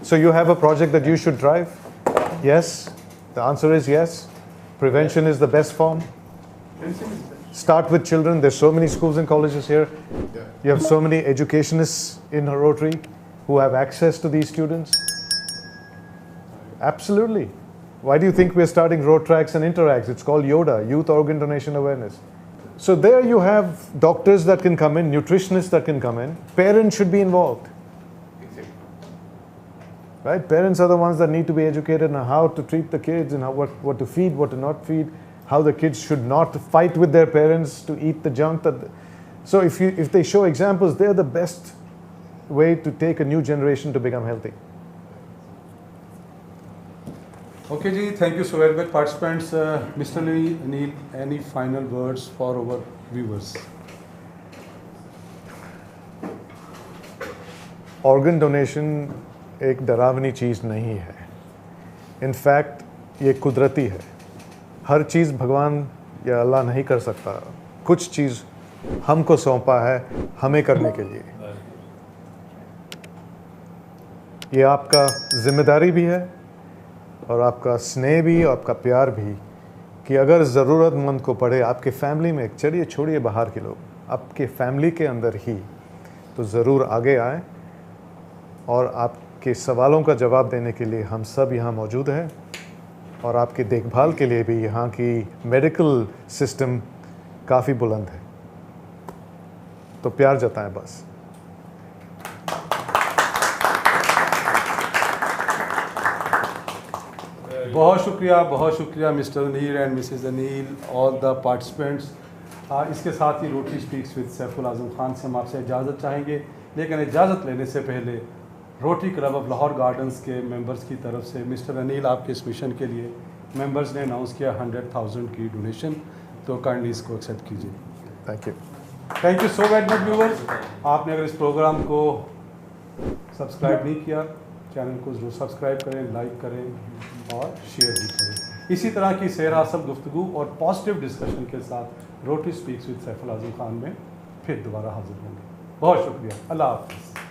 So you have a project that you should drive? Yes. The answer is yes. Prevention is the best form. Start with children. There's so many schools and colleges here. You have so many educationists in Rotary who have access to these students. Absolutely. Why do you think we're starting Rotracks and Interacts? It's called YODA, Youth Organ Donation Awareness. So there you have doctors that can come in, nutritionists that can come in. Parents should be involved. Right? Parents are the ones that need to be educated on how to treat the kids and how, what to feed, what to not feed, how the kids should not fight with their parents to eat the junk. So if they show examples, they're the best way to take a new generation to become healthy. Okay, ji, thank you so very much, participants. Mr. Neil, any final words for our viewers? Organ donation एक डरावनी चीज़ नहीं है. In fact ये कुदरती है. हर चीज़ भगवान या अल्लाह नहीं कर सकता. कुछ चीज़ हमको सौंपा है हमें करने के लिए. ये आपका जिम्मेदारी भी है और आपका स्नेह भी, आपका प्यार भी, कि अगर ज़रूरतमंद को पड़े आपके फैमिली में, चलिए छोड़िए बाहर के लोग, आपके फैमिली के अंदर ही, तो ज़रूर आगे आए. और आपके सवालों का जवाब देने के लिए हम सब यहाँ मौजूद हैं, और आपकी देखभाल के लिए भी यहाँ की मेडिकल सिस्टम काफ़ी बुलंद है. तो प्यार जताएं बस. बहुत शुक्रिया Mr Neel and Mrs Anil, all the participants. इसके साथ ही Rotary speaks with Saiful Azam Khan से हम आपसे इजाज़त चाहेंगे, लेकिन इजाज़त लेने से पहले rotary club of Lahore gardens के मेंबर्स की तरफ से मिस्टर अनील आपके इस मिशन के लिए मेंबर्स ने अनाउंस किया 100,000 की डोनेशन, तो काइंडली इसको एक्सेप्ट कीजिए. Thank you so very much viewers. आपने अगर इस प्रोग्राम को सब्सक्राइब नहीं किया, चैनल को ज़रूर सब्सक्राइब करें, लाइक करें और शेयर भी करें. इसी तरह की सैर-ए-हासिल गुफ्तगू और पॉजिटिव डिस्कशन के साथ rotary speaks with Saiful Azam Khan में फिर दोबारा हाजिर होंगे. बहुत शुक्रिया. अल्लाह हाफ़िज़.